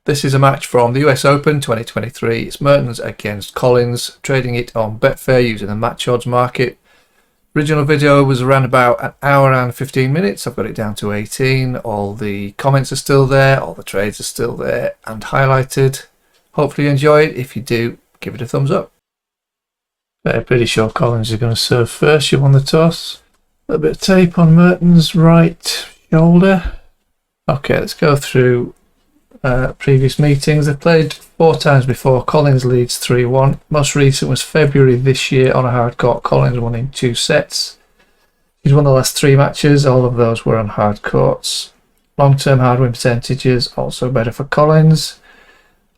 This is a match from the US Open 2023. It's Mertens against Collins, trading it on Betfair using the match odds market. Original video was around about an hour and 15 minutes. I've got it down to 18. All the comments are still there, all the trades are still there and highlighted. Hopefully you enjoy it. If you do, give it a thumbs up. Pretty sure Collins is going to serve first. She won the toss. A little bit of tape on Mertens' right shoulder. Okay, let's go through previous meetings. They've played 4 times before. Collins leads 3-1. Most recent was February this year on a hard court. Collins won in 2 sets. He's won the last 3 matches. All of those were on hard courts. Long-term hard win percentages also better for Collins,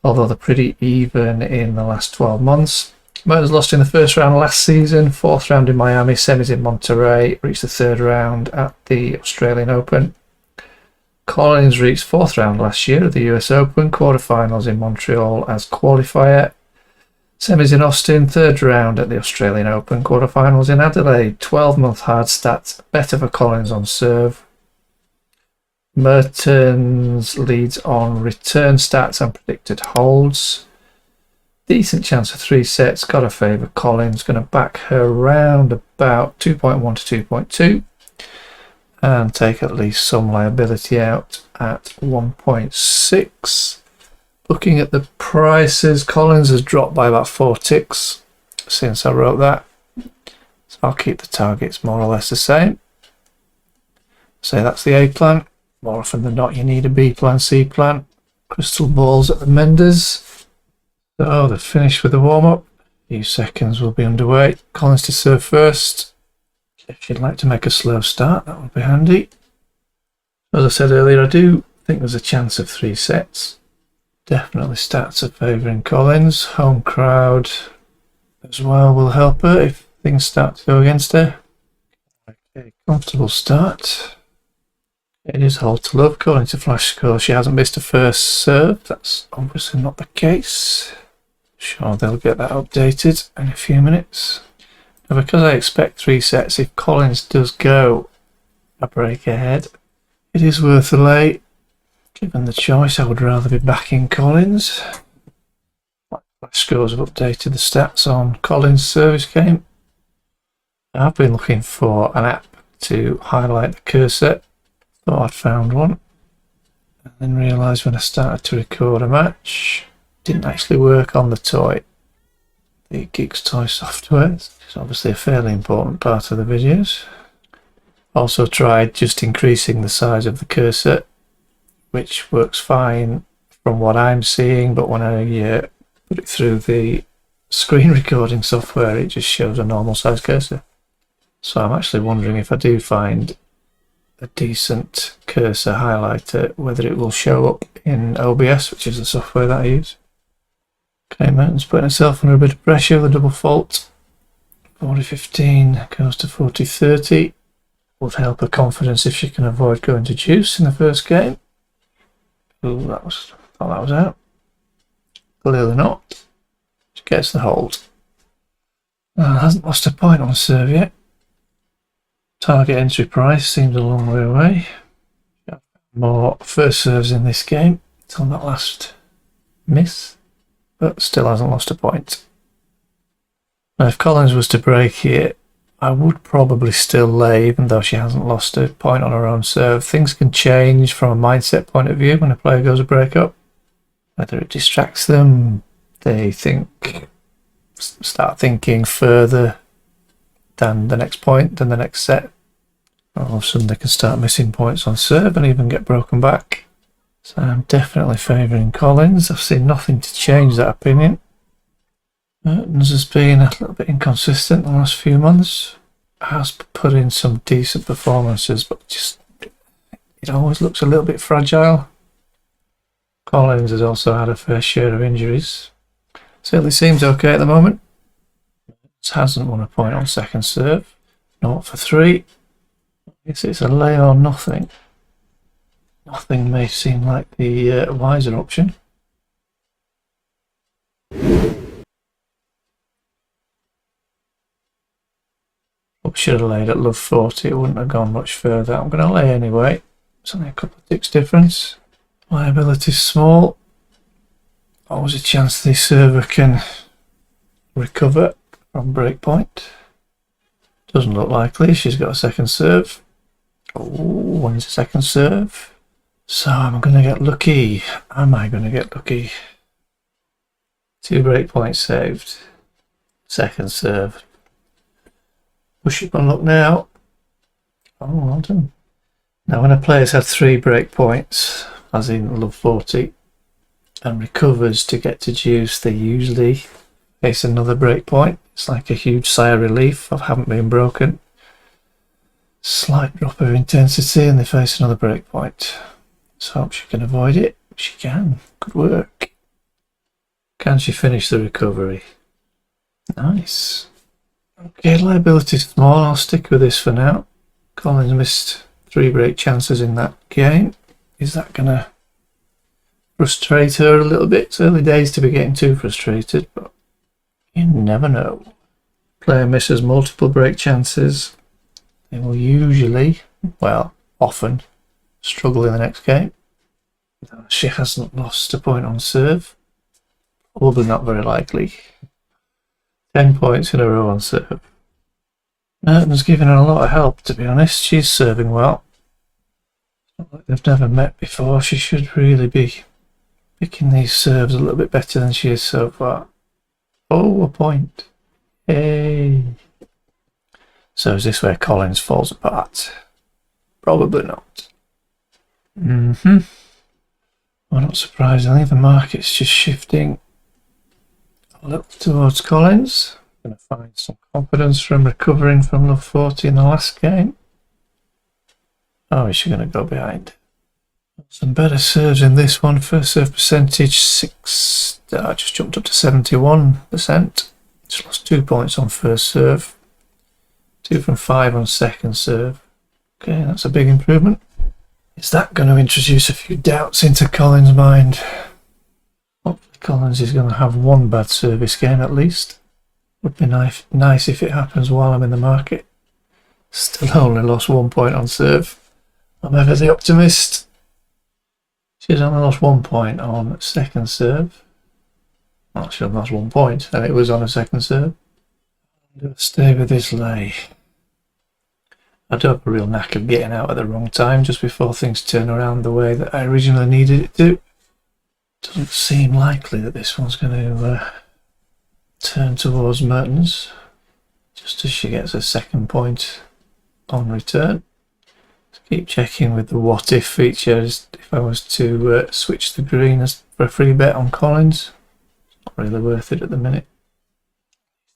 although they're pretty even in the last 12 months. Mertens lost in the first round last season, 4th round in Miami, semis in Monterrey, reached the 3rd round at the Australian Open. Collins reached 4th round last year at the US Open, quarterfinals in Montreal as qualifier, semis in Austin, 3rd round at the Australian Open, quarterfinals in Adelaide. 12-month hard stats, better for Collins on serve. Mertens leads on return stats and predicted holds. Decent chance of 3 sets, got to favour Collins, going to back her round about 2.1 to 2.2. and take at least some liability out at 1.6. Looking at the prices, Collins has dropped by about 4 ticks since I wrote that, so I'll keep the targets more or less the same. So that's the A plan. More often than not you need a B plan, C plan. Crystal balls at the menders. So they've finished with the warm-up. A few seconds will be underway. Collins to serve first. If you'd like to make a slow start, that would be handy. As I said earlier, I do think there's a chance of 3 sets. Definitely stats are favouring Collins. Home crowd as well will help her if things start to go against her. Okay, comfortable start. It is hold to love. According to Flash Score, she hasn't missed a first serve. That's obviously not the case. Sure, they'll get that updated in a few minutes. Now, because I expect 3 sets, if Collins does go a break ahead, it is worth a lay. Given the choice, I would rather be backing Collins. Flash Scores have updated the stats on Collins' service game. I've been looking for an app to highlight the cursor. Thought I'd found one, and then realised when I started to record a match, it didn't actually work on the toy. The Geeks Toy software is obviously a fairly important part of the videos. Also tried just increasing the size of the cursor, which works fine from what I'm seeing, but when I put it through the screen recording software, it just shows a normal size cursor. So I'm actually wondering if I do find a decent cursor highlighter, whether it will show up in OBS, which is the software that I use. Okay, Mertens putting herself under a bit of pressure with a double fault. 40-15 goes to 40-30. Would help her confidence if she can avoid going to juice in the first game. Ooh, thought that was out. Clearly not. She gets the hold. Hasn't lost a point on serve yet. Target entry price seems a long way away. More first serves in this game till that last miss, but still hasn't lost a point. Now, if Collins was to break here, I would probably still lay, even though she hasn't lost a point on her own serve. Things can change from a mindset point of view when a player goes a break up. Whether it distracts them, they start thinking further than the next point, than the next set. All of a sudden they can start missing points on serve and even get broken back. So I'm definitely favouring Collins. I've seen nothing to change that opinion. Mertens has been a little bit inconsistent the last few months. Has put in some decent performances, but just it always looks a little bit fragile. Collins has also had a fair share of injuries. Certainly seems okay at the moment. Hasn't won a point on second serve. 0 for 3. I guess it's a lay or nothing. Nothing may seem like the wiser option. Should have laid at love 40, it wouldn't have gone much further. I'm going to lay anyway. It's only a couple of ticks difference. Liability small. Always a chance the server can recover from break point. Doesn't look likely. She's got a second serve. Oh, wins a second serve. So I'm going to get lucky. Am I going to get lucky? 2 break points saved. Second serve. Push it on luck now. Oh, well done. Now when a player's had 3 break points, as in love 40, and recovers to get to deuce, they usually face another break point. It's like a huge sigh of relief of haven't been broken. Slight drop of intensity and they face another break point. So hope she can avoid it. She can. Good work. Can she finish the recovery? Nice. Okay, liability's small. I'll stick with this for now. Collins missed 3 break chances in that game. Is that going to frustrate her a little bit? It's early days to be getting too frustrated, but you never know. Player misses multiple break chances. They will usually, well, often, struggle in the next game. She hasn't lost a point on serve. Probably not very likely. 10 points in a row on serve. Merton's given her a lot of help, to be honest. She's serving well. It's not like they've never met before. She should really be picking these serves a little bit better than she is so far. Oh, a point. Hey. So is this where Collins falls apart? Probably not. Well, not surprisingly, the market's just shifting a little towards Collins. Going to find some confidence from recovering from love 40 in the last game. Oh, is she going to go behind? Some better serves in this one. First serve percentage just jumped up to 71%. Just lost 2 points on first serve. 2 from 5 on second serve. Okay, that's a big improvement. Is that going to introduce a few doubts into Collins' mind? Hopefully Collins is going to have 1 bad service game at least. Would be nice if it happens while I'm in the market. Still only lost 1 point on serve. I'm ever the optimist. She's only lost 1 point on second serve. Well, she only lost 1 point and it was on a second serve. I'll stay with this lay. I do have a real knack of getting out at the wrong time just before things turn around the way that I originally needed it to. Doesn't seem likely that this one's going to turn towards Mertens just as she gets a second point on return. Let's keep checking with the what if feature. If I was to switch the green for a free bet on Collins, it's not really worth it at the minute.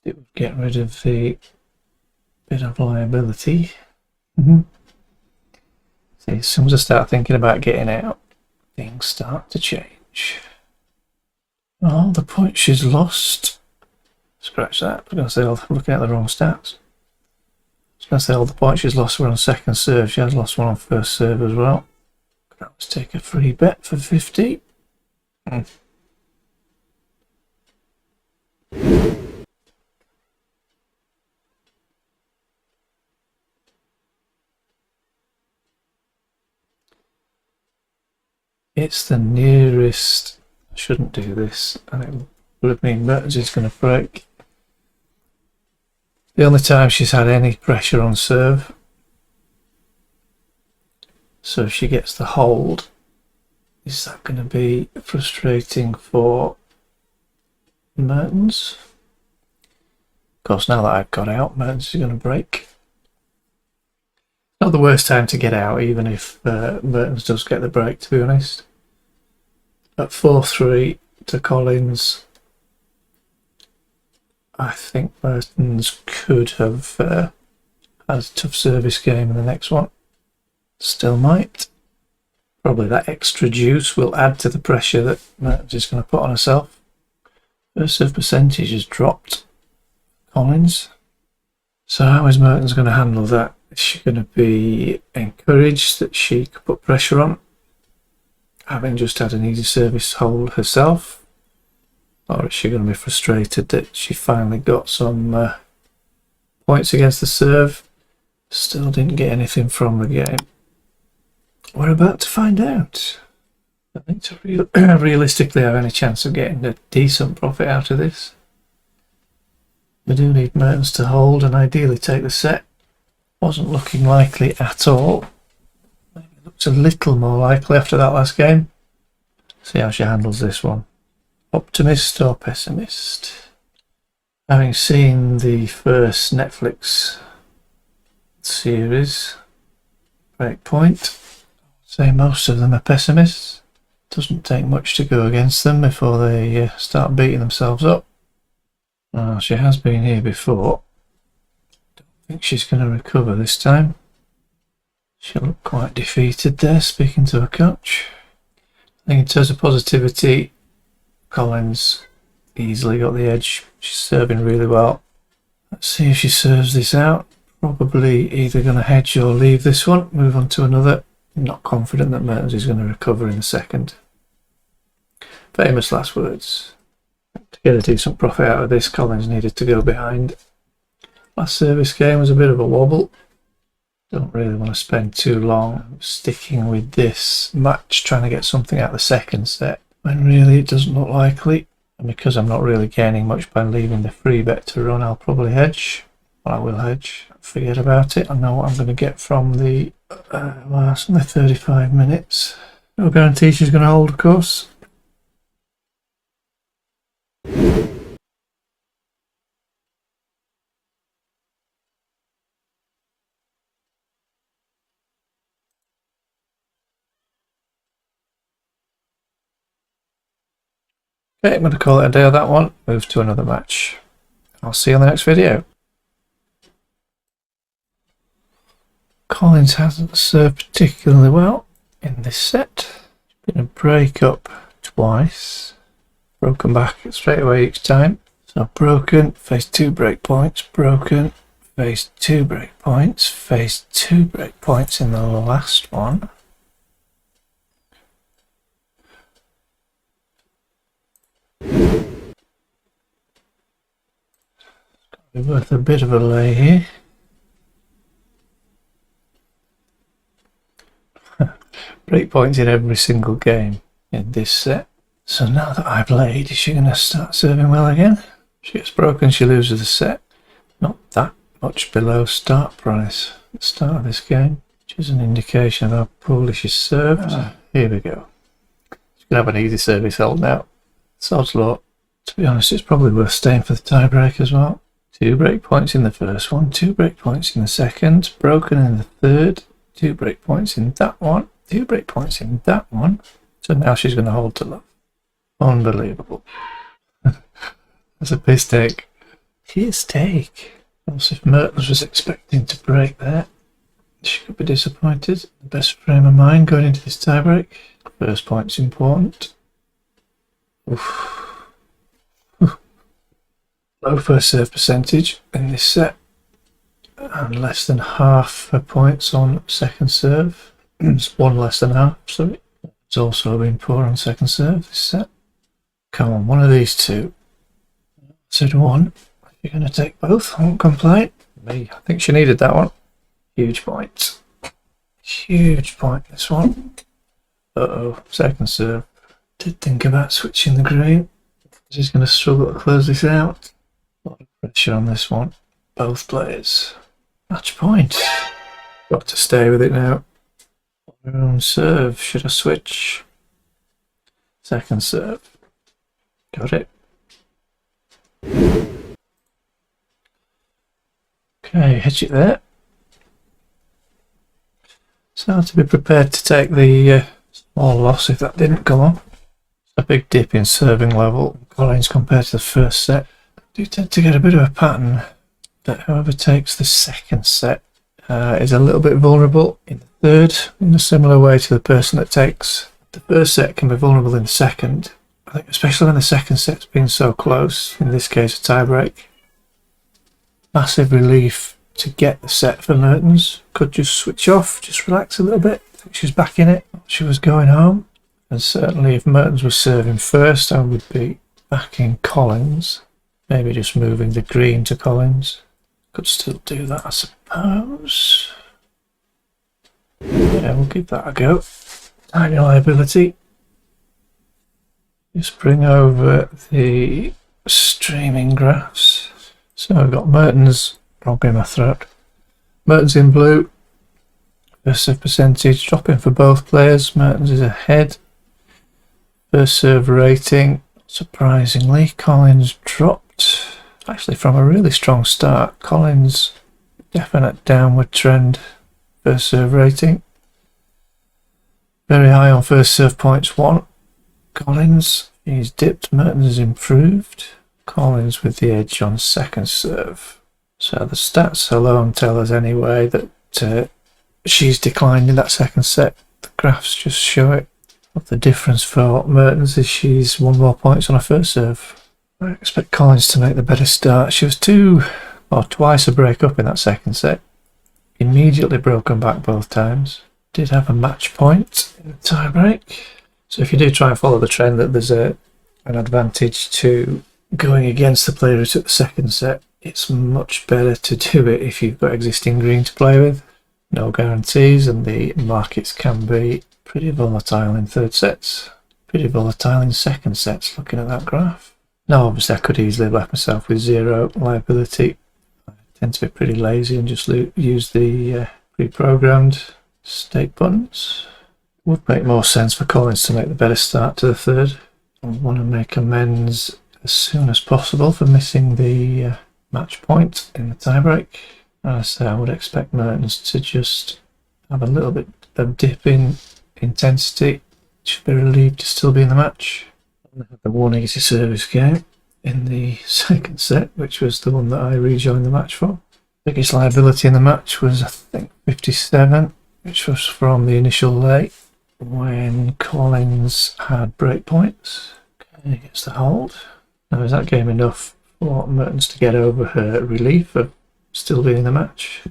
It would get rid of the bit of liability. See, as soon as I start thinking about getting out, things start to change. Oh, the point she's lost. Scratch that. I was going to say, I'm looking at the wrong stats. I was going to say all the points she's lost were on second serve. She has lost 1 on first serve as well. Let's take a free bet for 50. It's the nearest. I shouldn't do this, and it would have been Mertens is going to break. The only time she's had any pressure on serve. So if she gets the hold, is that going to be frustrating for Mertens? Of course, now that I've got out, Mertens is going to break. Not the worst time to get out, even if Mertens does get the break, to be honest. At 4-3 to Collins, I think Mertens could have had a tough service game in the next one. Still might. Probably that extra juice will add to the pressure that Mertens is going to put on herself. First serve percentage has dropped. Collins. So how is Mertens going to handle that? Is she going to be encouraged that she could put pressure on, having just had an easy service hold herself? Or is she going to be frustrated that she finally got some points against the serve? Still didn't get anything from the game. We're about to find out. I think to realistically have any chance of getting a decent profit out of this. We do need Mertens to hold and ideally take the set. Wasn't looking likely at all. Maybe it looks a little more likely after that last game. See how she handles this one. Optimist or pessimist? Having seen the first Netflix series, Breakpoint, I'd say most of them are pessimists. Doesn't take much to go against them before they start beating themselves up. She has been here before. Don't think she's going to recover this time. She looked quite defeated there, speaking to her coach. I think in terms of positivity, Collins easily got the edge. She's serving really well. Let's see if she serves this out. Probably either going to hedge or leave this one, move on to another. Not confident that Mertens is going to recover in a second. Famous last words. To get a decent profit out of this, Collins needed to go behind. Last service game was a bit of a wobble. Don't really want to spend too long sticking with this match, trying to get something out of the second set, when really it doesn't look likely. And because I'm not really gaining much by leaving the free bet to run, I'll probably hedge. Well, I will hedge. Forget about it. I know what I'm going to get from the last 35 minutes. No guarantee she's going to hold, of course. Okay, I'm going to call it a day on that one. Move to another match. I'll see you on the next video. Collins hasn't served particularly well in this set. Been a break up twice. Broken back straight away each time. So broken, face 2 break points, broken, face 2 break points, face 2 break points in the last one. Be worth a bit of a lay here. Break points in every single game in this set. So now that I've laid, is she going to start serving well again? She gets broken, she loses the set. Not that much below start price at the start of this game, which is an indication of how poorly she's served. Here we go. She's going to have an easy service hold now. Sod's law. To be honest, it's probably worth staying for the tie break as well. 2 break points in the first one, 2 break points in the second, broken in the third, 2 break points in that one, 2 break points in that one. So now she's going to hold to love. Unbelievable. That's a piss take. Piss take. Also, if Mertens was expecting to break there, she could be disappointed. The best frame of mind going into this tie break. First point's important. Oof. Low first serve percentage in this set and less than half her points on second serve. It's one less than half, sorry. It's also been poor on second serve this set. Come on, one of these two. I said one. If you're going to take both, I won't complain. Me, I think she needed that one. Huge point. Huge point, this one. Uh-oh, second serve. Did think about switching the green. She's going to struggle to close this out. A lot of pressure on this one. Both players. Match point. Got to stay with it now. Her own serve. Should I switch? Second serve. Got it. Okay, hedge it there. So to be prepared to take the small loss if that didn't come on. A big dip in serving level. Collins compared to the first set. Do tend to get a bit of a pattern that whoever takes the second set is a little bit vulnerable in the third, in a similar way to the person that takes the first set can be vulnerable in the second. I think especially when the second set's been so close, in this case a tie break. Massive relief to get the set for Mertens. Could just switch off, just relax a little bit. I think she's back in it. She was going home. And certainly if Mertens was serving first, I would be backing Collins. Maybe just moving the green to Collins. Could still do that, I suppose. Yeah, we'll give that a go. Tiny liability. Just bring over the streaming graphs. So I've got Mertens, frog in my throat. Mertens in blue. First serve percentage dropping for both players. Mertens is ahead. First serve rating, surprisingly, Collins dropped. Actually, from a really strong start, Collins definite downward trend. First serve rating. Very high on first serve points 1. Collins, he's dipped. Mertens has improved. Collins with the edge on second serve. So the stats alone tell us anyway that she's declined in that second set. The graphs just show it. But the difference for Mertens is she's 1 more points on her first serve. I expect Collins to make the better start. She was twice a break up in that second set. Immediately broken back both times. Did have a match point in the tie break. So if you do try and follow the trend that there's an advantage to going against the player who took the second set, it's much better to do it if you've got existing green to play with. No guarantees, and the markets can be pretty volatile in third sets, pretty volatile in second sets, looking at that graph. Now obviously I could easily have left myself with 0 liability. I tend to be pretty lazy and just use the pre-programmed stake buttons. It would make more sense for Collins to make the better start to the third. I want to make amends as soon as possible for missing the match point in the tiebreak. As I say, I would expect Mertens to just have a little bit of dip in intensity. Should be relieved to still be in the match. I had the one easy service game in the second set, which was the one that I rejoined the match for. Biggest liability in the match was, I think, 57, which was from the initial lay when Collins had break points. Okay, gets the hold. Now, is that game enough for Mertens to get over her relief of still being in the match?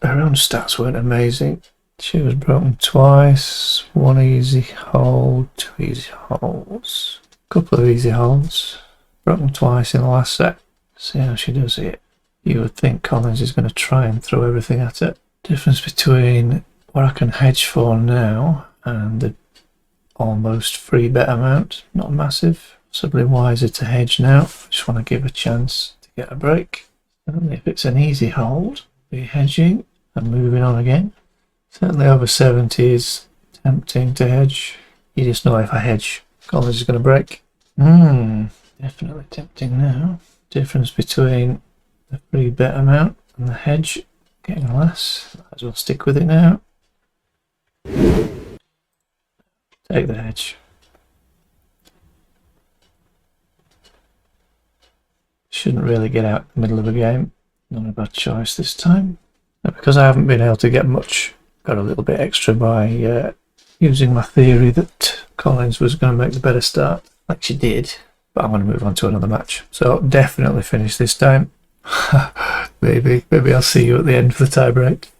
Her own stats weren't amazing. She was broken twice, 1 easy hold, 2 easy holds, a couple of easy holds, broken twice in the last set. See how she does it. You would think Collins is going to try and throw everything at it. Difference between what I can hedge for now and the almost free bet amount, not massive. Possibly wiser to hedge now. Just want to give a chance to get a break. And if it's an easy hold, be hedging and moving on again. Certainly over 70 is tempting to hedge. You just know if I hedge, Collins is going to break. Definitely tempting now. Difference between the free bet amount and the hedge getting less. Might as well stick with it now. Take the hedge. Shouldn't really get out in the middle of a game. Not a bad choice this time. Now, because I haven't been able to get much, got a little bit extra by using my theory that Collins was going to make the better start, like she did. But I'm going to move on to another match. So definitely finish this time. Maybe I'll see you at the end for the tie break.